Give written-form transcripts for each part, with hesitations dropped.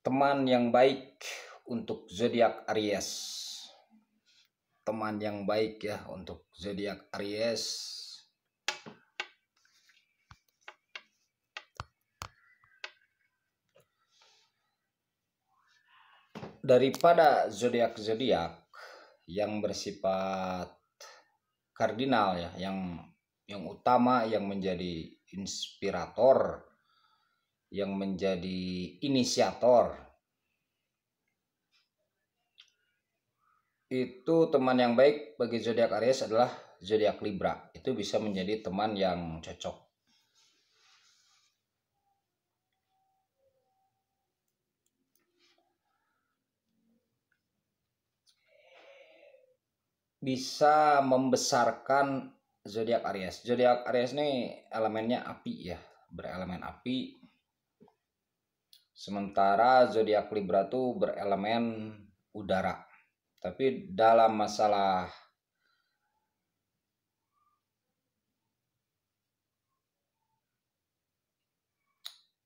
Teman yang baik untuk zodiak Aries. Teman yang baik ya untuk zodiak Aries. Daripada zodiak-zodiak yang bersifat kardinal ya, yang utama, yang menjadi inspirator, yang menjadi inisiator, itu teman yang baik bagi zodiak Aries adalah zodiak Libra. Itu bisa menjadi teman yang cocok. Bisa membesarkan zodiak Aries. Zodiak Aries ini elemennya api ya, berelemen api. Sementara zodiak Libra tuh berelemen udara. Tapi dalam masalah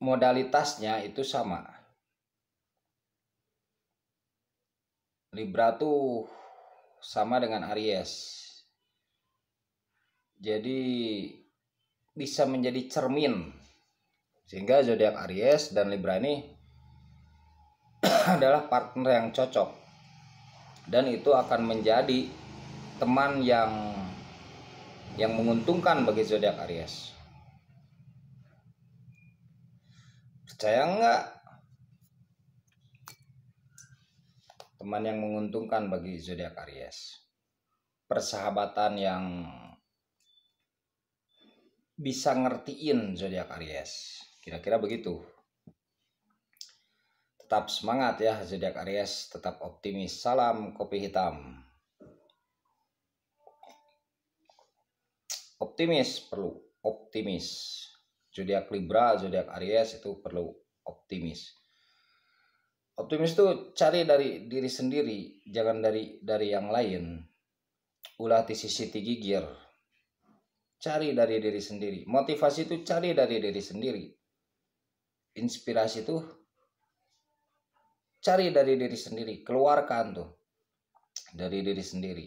modalitasnya itu sama. Libra tuh sama dengan Aries. Jadi bisa menjadi cermin. Sehingga zodiak Aries dan Libra ini adalah partner yang cocok. Dan itu akan menjadi teman yang menguntungkan bagi zodiak Aries. Percaya enggak? Teman yang menguntungkan bagi zodiak Aries. Persahabatan yang bisa ngertiin zodiak Aries. Kira-kira begitu. Tetap semangat ya zodiak Aries, tetap optimis. Salam kopi hitam. Optimis, perlu optimis. Zodiak Libra, zodiak Aries itu perlu optimis. Optimis itu cari dari diri sendiri, jangan dari yang lain. Ulah ti sisi ti gigir. Cari dari diri sendiri. Motivasi itu cari dari diri sendiri. Inspirasi itu cari dari diri sendiri. Keluarkan tuh dari diri sendiri.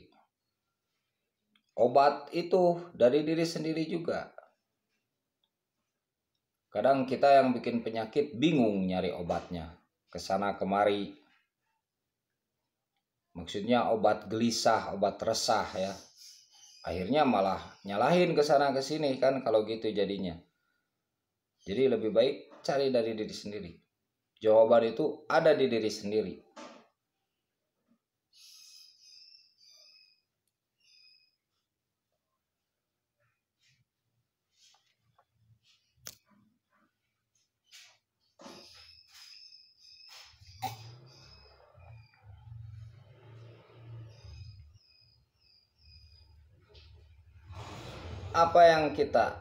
Obat itu dari diri sendiri juga. Kadang kita yang bikin penyakit bingung nyari obatnya. Kesana kemari. Maksudnya obat gelisah, obat resah ya. Akhirnya malah nyalahin kesana kesini kan kalau gitu jadinya. Jadi lebih baik cari dari diri sendiri. Jawaban itu ada di diri sendiri. Apa yang kita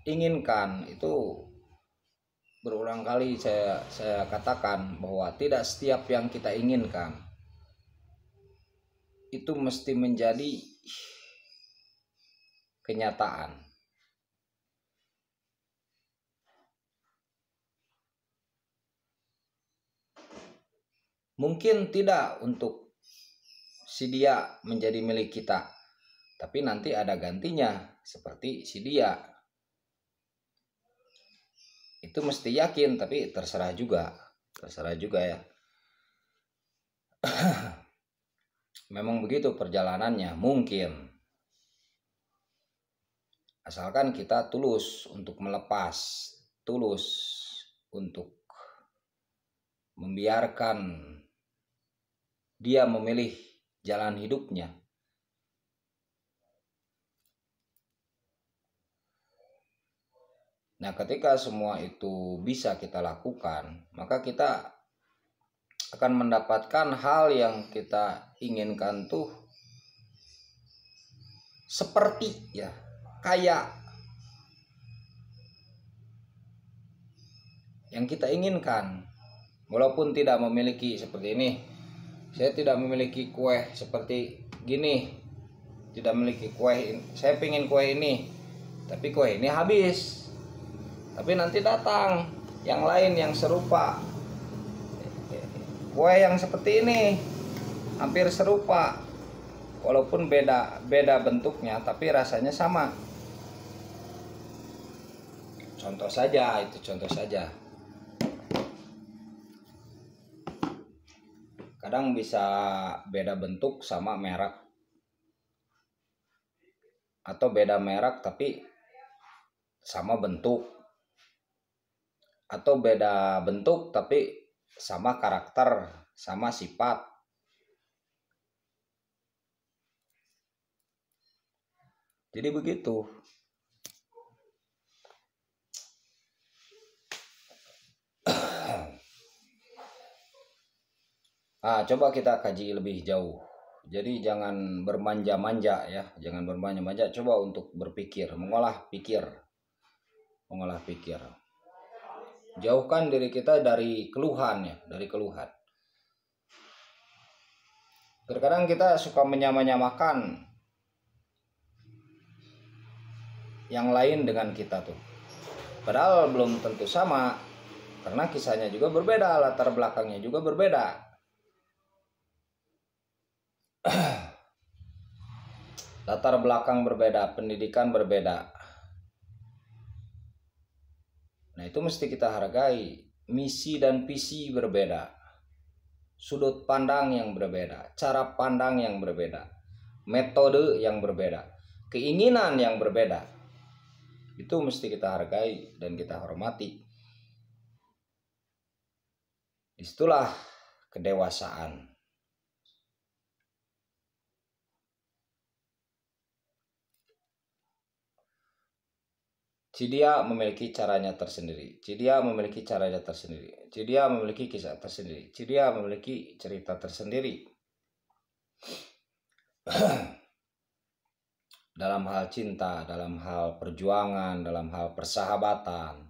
inginkan itu berulang kali saya katakan bahwa tidak setiap yang kita inginkan itu mesti menjadi kenyataan. Mungkin tidak untuk si dia menjadi milik kita, tapi nanti ada gantinya seperti si dia. Itu mesti yakin, tapi terserah juga ya. Memang begitu perjalanannya, mungkin. Asalkan kita tulus untuk melepas, tulus untuk membiarkan dia memilih jalan hidupnya. Nah, ketika semua itu bisa kita lakukan, maka kita akan mendapatkan hal yang kita inginkan tuh seperti ya, kayak yang kita inginkan. Walaupun tidak memiliki seperti ini. Saya tidak memiliki kue seperti gini. Tidak memiliki kue, saya pengen kue ini. Tapi kue ini habis. Tapi nanti datang yang lain yang serupa. kue yang seperti ini hampir serupa, walaupun beda bentuknya tapi rasanya sama. Contoh saja, itu contoh saja. Kadang bisa beda bentuk sama merek, atau beda merek tapi sama bentuk, atau beda bentuk tapi sama karakter, sama sifat. Jadi begitu. Coba kita kaji lebih jauh. Jadi jangan bermanja-manja ya, jangan bermanja-manja. Coba untuk berpikir, mengolah pikir. Jauhkan diri kita dari keluhan ya, dari keluhan. Terkadang kita suka menyamakan yang lain dengan kita tuh. Padahal belum tentu sama, karena kisahnya juga berbeda, latar belakangnya juga berbeda. Latar belakang berbeda, pendidikan berbeda. Nah, itu mesti kita hargai. Misi dan visi berbeda. Sudut pandang yang berbeda, cara pandang yang berbeda, metode yang berbeda, keinginan yang berbeda. Itu mesti kita hargai dan kita hormati. Itulah kedewasaan. Dia memiliki caranya tersendiri. Dia memiliki caranya tersendiri. Dia memiliki kisah tersendiri. Dia memiliki cerita tersendiri. Dalam hal cinta, dalam hal perjuangan, dalam hal persahabatan,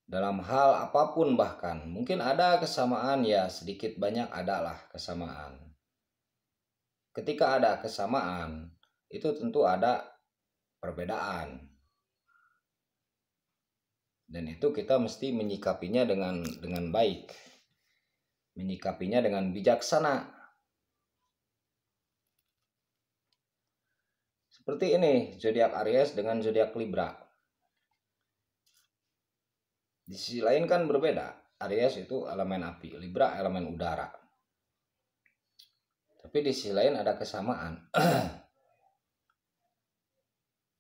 dalam hal apapun bahkan. Mungkin ada kesamaan ya, sedikit banyak adalah kesamaan. Ketika ada kesamaan, itu tentu ada perbedaan, dan itu kita mesti menyikapinya dengan baik, menyikapinya dengan bijaksana. Seperti ini zodiak Aries dengan zodiak Libra. Di sisi lain kan berbeda. Aries itu elemen api, Libra elemen udara. Tapi di sisi lain ada kesamaan.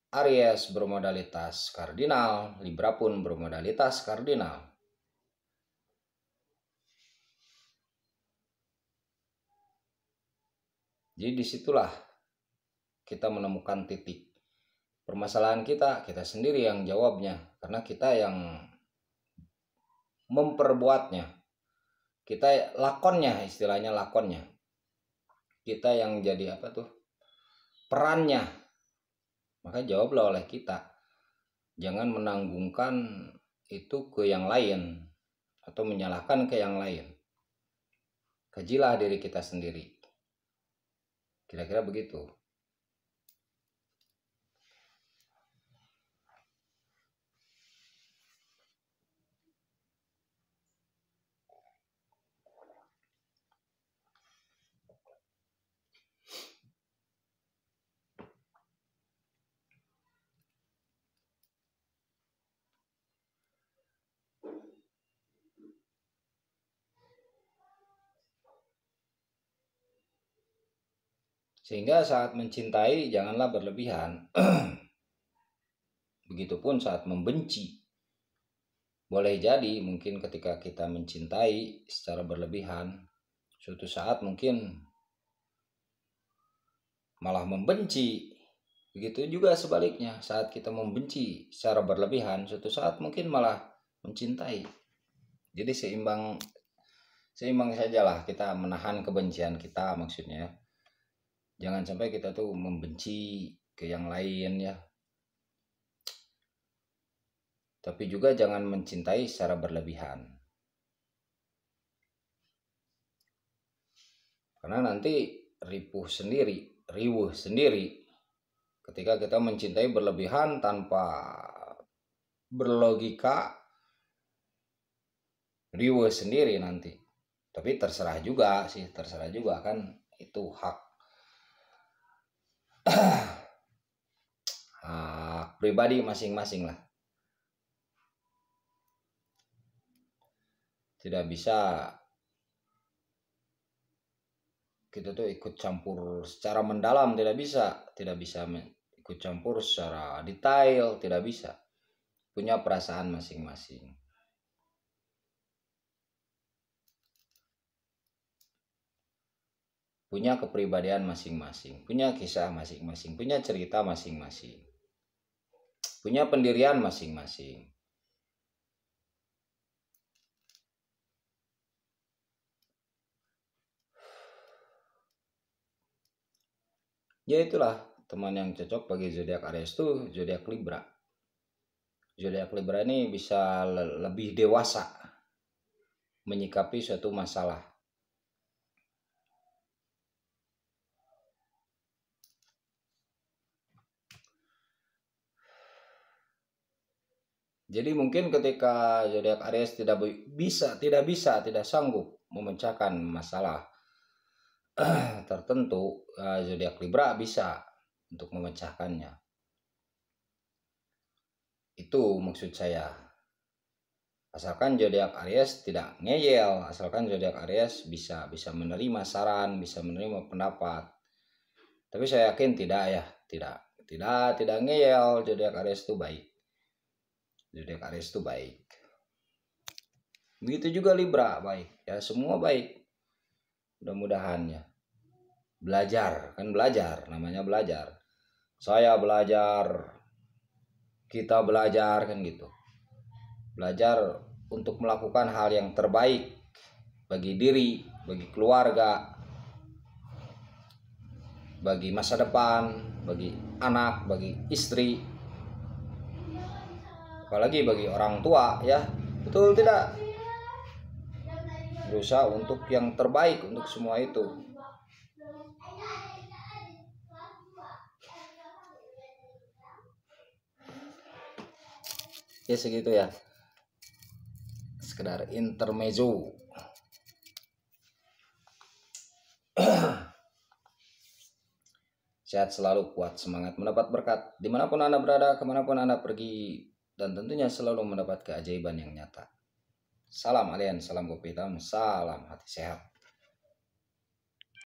Aries bermodalitas kardinal, Libra pun bermodalitas kardinal. Jadi disitulah kita menemukan titik permasalahan kita sendiri yang jawabnya, karena kita yang memperbuatnya, kita lakonnya, istilahnya lakonnya, kita yang jadi perannya. Maka jawablah oleh kita. Jangan menanggungkan itu ke yang lain atau menyalahkan ke yang lain. Kajilah diri kita sendiri. Kira-kira begitu. Sehingga saat mencintai janganlah berlebihan. Begitupun saat membenci. Boleh jadi mungkin ketika kita mencintai secara berlebihan, suatu saat mungkin malah membenci. Begitu juga sebaliknya, saat kita membenci secara berlebihan, suatu saat mungkin malah mencintai. Jadi seimbang sajalah kita menahan kebencian kita, maksudnya. Jangan sampai kita tuh membenci ke yang lain ya. Tapi juga jangan mencintai secara berlebihan. Karena nanti riuh sendiri ketika kita mencintai berlebihan tanpa berlogika. riweuh sendiri nanti. Tapi terserah juga sih, terserah juga kan, itu hak hak pribadi masing-masing lah. Tidak bisa kita tuh ikut campur secara mendalam, tidak bisa ikut campur secara detail, tidak bisa. Punya perasaan masing-masing, punya kepribadian masing-masing, punya kisah masing-masing, punya cerita masing-masing, punya pendirian masing-masing. Ya itulah teman yang cocok bagi zodiak Aries tuh zodiak Libra. Zodiak Libra ini bisa lebih dewasa menyikapi suatu masalah. Jadi mungkin ketika zodiak Aries tidak sanggup memecahkan masalah tertentu, zodiak Libra bisa untuk memecahkannya. Itu maksud saya. Asalkan zodiak Aries tidak ngeyel, asalkan zodiak Aries bisa menerima saran, bisa menerima pendapat. Tapi saya yakin tidak ngeyel. Zodiak Aries itu baik. Zodiak Aries itu baik. Begitu juga Libra baik. Ya semua baik. Mudah-mudahan ya. Belajar, namanya belajar. Saya belajar, kita belajar kan gitu. Belajar untuk melakukan hal yang terbaik bagi diri, bagi keluarga, bagi masa depan, bagi anak, bagi istri, apalagi bagi orang tua ya. Betul tidak? Berusaha untuk yang terbaik untuk semua itu. Ya segitu ya, sekedar intermezzo. Sehat selalu, kuat semangat, mendapat berkat dimanapun Anda berada, kemanapun Anda pergi, dan tentunya selalu mendapat keajaiban yang nyata. Salam alien, salam kopi hitam, salam hati sehat.